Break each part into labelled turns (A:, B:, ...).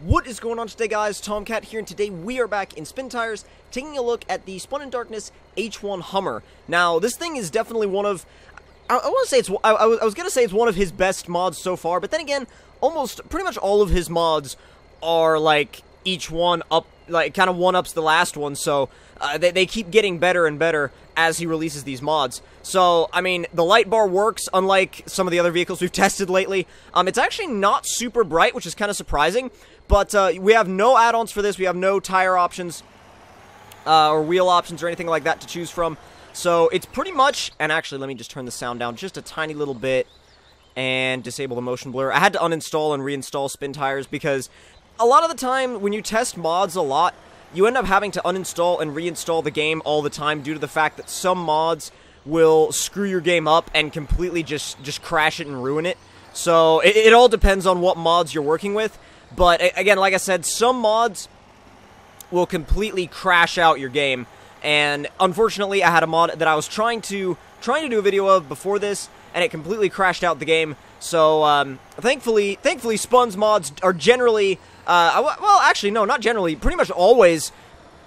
A: What is going on today, guys? Tomcat here, and today we are back in Spin Tires, taking a look at the Spun in Darkness H1 Hummer. Now, this thing is definitely one of, I want to say it's, I was going to say it's one of his best mods so far, but then again, pretty much all of his mods are, like, each one up, like, kind of one-ups the last one, so they keep getting better and better as he releases these mods. So, I mean, the light bar works, unlike some of the other vehicles we've tested lately. It's actually not super bright, which is kind of surprising, but we have no add-ons for this. We have no tire options or wheel options or anything like that to choose from. So, it's pretty much, and actually, let me just turn the sound down just a tiny little bit and disable the motion blur. I had to uninstall and reinstall Spin Tires because a lot of the time, when you test mods a lot, you end up having to uninstall and reinstall the game all the time due to the fact that some mods will screw your game up and completely just crash it and ruin it. So, it all depends on what mods you're working with. But, again, like I said, some mods will completely crash out your game. And, unfortunately, I had a mod that I was trying to do a video of before this, and it completely crashed out the game. So, thankfully, Spun's mods are generally, well, actually, no, not generally, pretty much always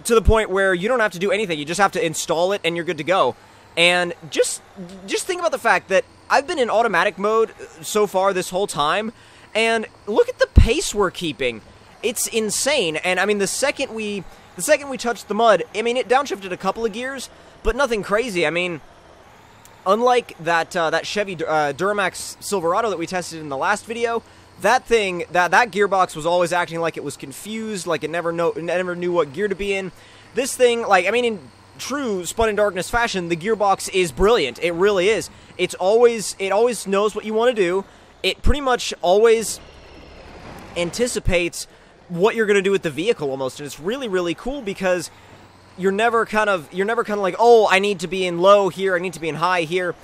A: to the point where you don't have to do anything. You just have to install it, and you're good to go. And just think about the fact that I've been in automatic mode so far this whole time, and look at the pace we're keeping. It's insane. And, I mean, the second we touched the mud, I mean, it downshifted a couple of gears, but nothing crazy. I mean, unlike that Chevy Duramax Silverado that we tested in the last video, that gearbox was always acting like it was confused, like it never knew what gear to be in. This thing, like, I mean, in true Spun in Darkness fashion, the gearbox is brilliant. It really is. It always knows what you want to do. It pretty much always anticipates what you're going to do with the vehicle almost, and it's really, really cool because you're never kind of like, oh, I need to be in low here, I need to be in high here.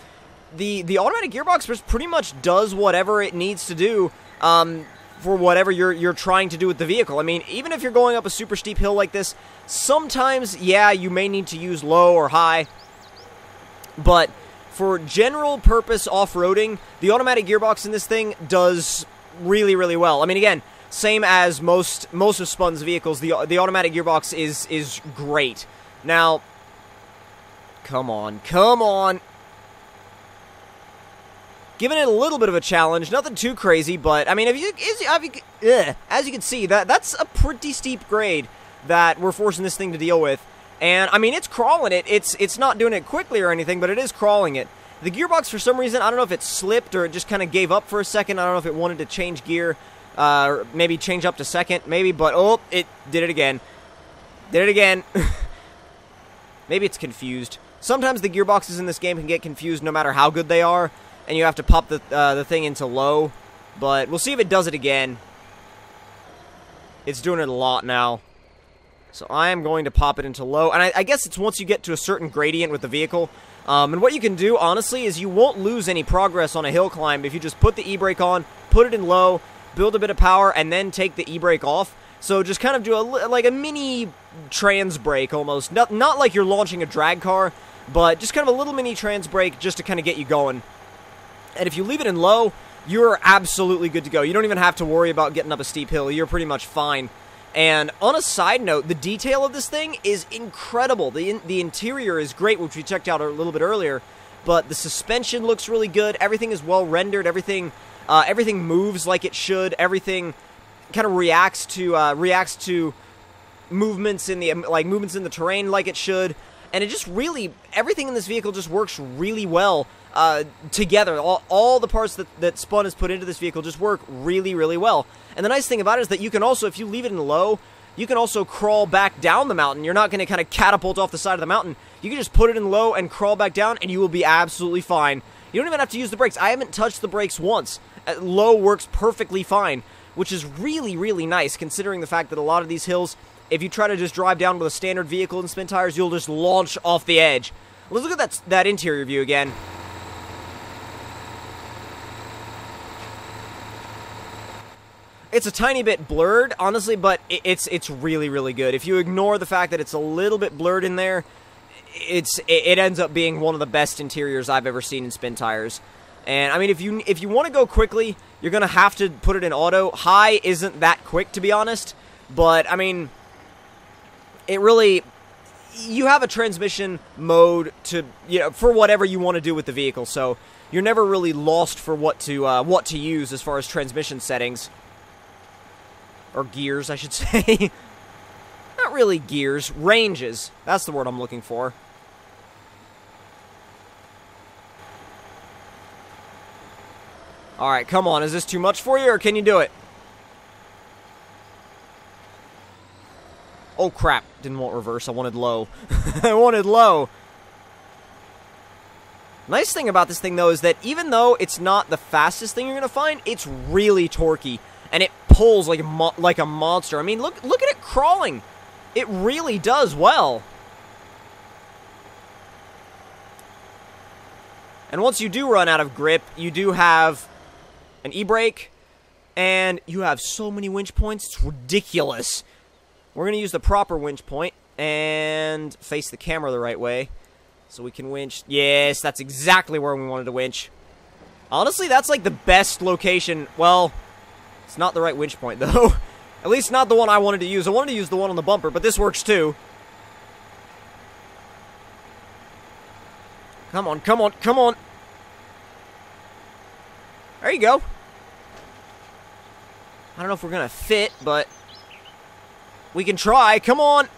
A: The automatic gearbox just pretty much does whatever it needs to do for whatever you're trying to do with the vehicle. I mean, even if you're going up a super steep hill like this, sometimes, yeah, you may need to use low or high, but for general purpose off-roading, the automatic gearbox in this thing does really, really well. I mean, again, same as most of Spun's vehicles, the automatic gearbox is great. Now, come on. Giving it a little bit of a challenge, nothing too crazy, but, I mean, as you can see, that's a pretty steep grade that we're forcing this thing to deal with. And, I mean, it's crawling it. It's not doing it quickly or anything, but it is crawling it. The gearbox, for some reason, I don't know if it slipped or it just kind of gave up for a second. I don't know if it wanted to change gear, or maybe change up to second, maybe, but, oh, it did it again. Maybe it's confused. Sometimes the gearboxes in this game can get confused no matter how good they are, and you have to pop the thing into low, but we'll see if it does it again. It's doing it a lot now. So I am going to pop it into low, and I guess it's once you get to a certain gradient with the vehicle. And what you can do, honestly, is you won't lose any progress on a hill climb if you just put the e-brake on, put it in low, build a bit of power, and then take the e-brake off. So just kind of do like a mini trans brake almost. Not like you're launching a drag car, but just kind of a little mini trans brake just to kind of get you going. And if you leave it in low, you're absolutely good to go. You don't even have to worry about getting up a steep hill. You're pretty much fine. And on a side note, the detail of this thing is incredible. The interior is great, which we checked out a little bit earlier. But the suspension looks really good. Everything is well rendered. Everything moves like it should. Everything kind of reacts to movements in the terrain like it should. And it just really, everything in this vehicle just works really well together. All the parts that Spun has put into this vehicle just work really, really well. And the nice thing about it is that you can also, if you leave it in low, you can also crawl back down the mountain. You're not going to kind of catapult off the side of the mountain. You can just put it in low and crawl back down, and you will be absolutely fine. You don't even have to use the brakes. I haven't touched the brakes once. Low works perfectly fine, which is really, really nice, considering the fact that a lot of these hills, if you try to just drive down with a standard vehicle and Spin Tires, you'll just launch off the edge. Let's look at that interior view again. It's a tiny bit blurred, honestly, but it's really, really good. If you ignore the fact that it's a little bit blurred in there, it ends up being one of the best interiors I've ever seen in Spin Tires. And I mean, if you want to go quickly, you're going to have to put it in auto. High isn't that quick, to be honest, but, I mean, it really, you have a transmission mode to, you know, for whatever you want to do with the vehicle, so you're never really lost for what to use as far as transmission settings. Or gears, I should say. Not really gears, ranges. That's the word I'm looking for. Alright, come on. Is this too much for you, or can you do it? Oh, crap. Didn't want reverse. I wanted low. I wanted low. Nice thing about this thing, though, is that even though it's not the fastest thing you're going to find, it's really torquey. And it pulls like a monster. I mean, look at it crawling. It really does well. And once you do run out of grip, you do have an e-brake, and you have so many winch points, it's ridiculous. We're going to use the proper winch point and face the camera the right way so we can winch. Yes, that's exactly where we wanted to winch. Honestly, that's like the best location. Well, it's not the right winch point, though. At least not the one I wanted to use. I wanted to use the one on the bumper, but this works too. Come on, come on, come on. There you go. I don't know if we're going to fit, but we can try. Come on.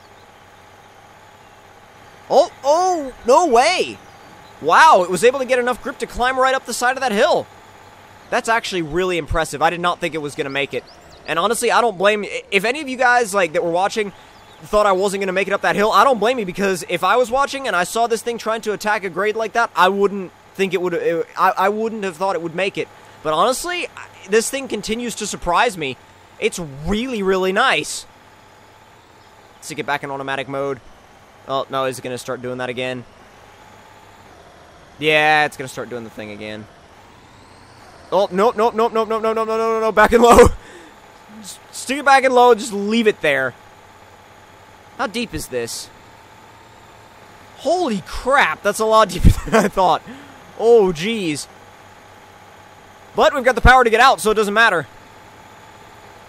A: Oh, no way. Wow, it was able to get enough grip to climb right up the side of that hill. That's actually really impressive. I did not think it was going to make it. And honestly, I don't blame you. If any of you guys like that were watching thought I wasn't going to make it up that hill, I don't blame you, because if I was watching and I saw this thing trying to attack a grade like that, I wouldn't think it would. I wouldn't have thought it would make it. But honestly, this thing continues to surprise me. It's really, really nice. Let's get back in automatic mode. Oh, no, is it going to start doing that again? Yeah, it's going to start doing the thing again. Oh, nope, nope, nope, nope, nope, nope, nope, nope, nope, nope, back in low. Just stick it back in low and just leave it there. How deep is this? Holy crap, that's a lot deeper than I thought. Oh, jeez. But we've got the power to get out, so it doesn't matter.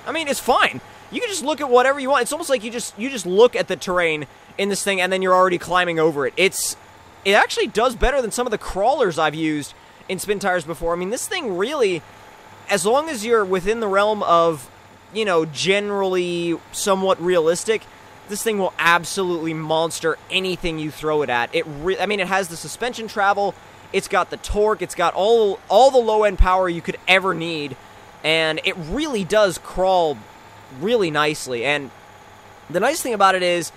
A: I mean, it's fine. You can just look at whatever you want. It's almost like you just look at the terrain in this thing, and then you're already climbing over it. It actually does better than some of the crawlers I've used in Spin Tires before. I mean, this thing really, as long as you're within the realm of, you know, generally somewhat realistic, this thing will absolutely monster anything you throw it at. I mean, it has the suspension travel, it's got the torque, it's got all the low-end power you could ever need, and it really does crawl really nicely. And the nice thing about it is,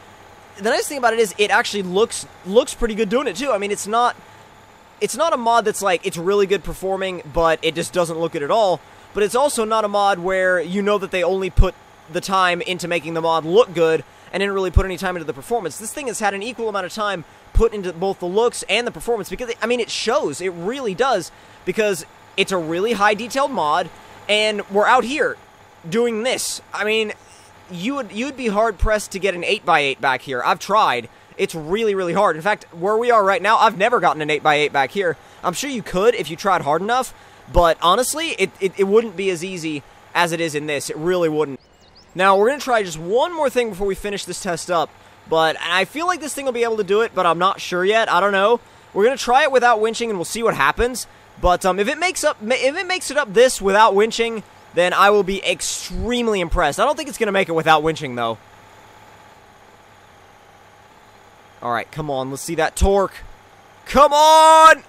A: it actually looks pretty good doing it too. I mean, it's not a mod that's like, it's really good performing, but it just doesn't look good at all. But it's also not a mod where you know that they only put the time into making the mod look good and didn't really put any time into the performance. This thing has had an equal amount of time put into both the looks and the performance, because, I mean, it shows. It really does, because it's a really high detailed mod, and we're out here doing this. I mean, you'd be hard-pressed to get an 8x8 back here. I've tried. It's really, really hard. In fact, where we are right now, I've never gotten an 8x8 back here. I'm sure you could if you tried hard enough, but honestly, it wouldn't be as easy as it is in this. It really wouldn't. Now, we're going to try just one more thing before we finish this test up, but I feel like this thing will be able to do it, but I'm not sure yet. I don't know. We're going to try it without winching, and we'll see what happens. But if it makes it up this without winching, then I will be extremely impressed. I don't think it's going to make it without winching, though. Alright, come on. Let's see that torque. Come on!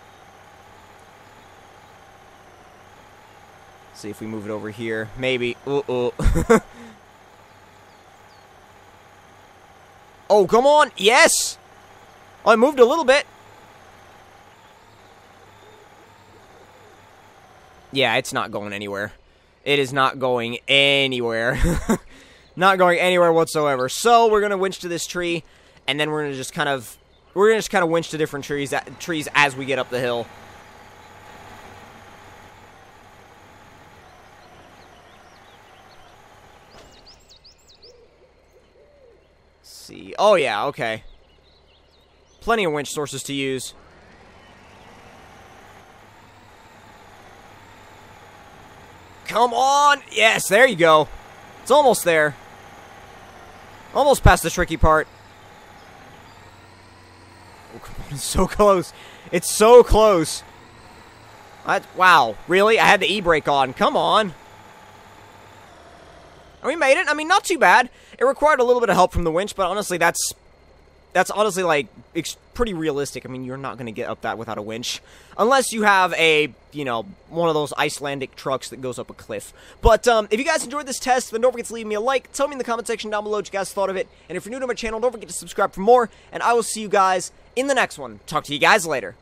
A: See if we move it over here. Maybe. Uh-oh. Oh, come on! Yes! Oh, I moved a little bit. Yeah, it's not going anywhere. It is not going anywhere. Not going anywhere whatsoever. So, we're going to winch to this tree, and then we're going to just kind of winch to different trees as we get up the hill. See. Oh, yeah, okay. Plenty of winch sources to use. Come on! Yes, there you go. It's almost there. Almost past the tricky part. Oh, come on, it's so close. It's so close. Wow, really? I had the e-brake on. Come on. And we made it. I mean, not too bad. It required a little bit of help from the winch, but honestly, that's honestly, like, pretty realistic. I mean, you're not going to get up that without a winch. Unless you have a, you know, one of those Icelandic trucks that goes up a cliff. But, if you guys enjoyed this test, then don't forget to leave me a like. Tell me in the comment section down below what you guys thought of it. And if you're new to my channel, don't forget to subscribe for more. And I will see you guys in the next one. Talk to you guys later.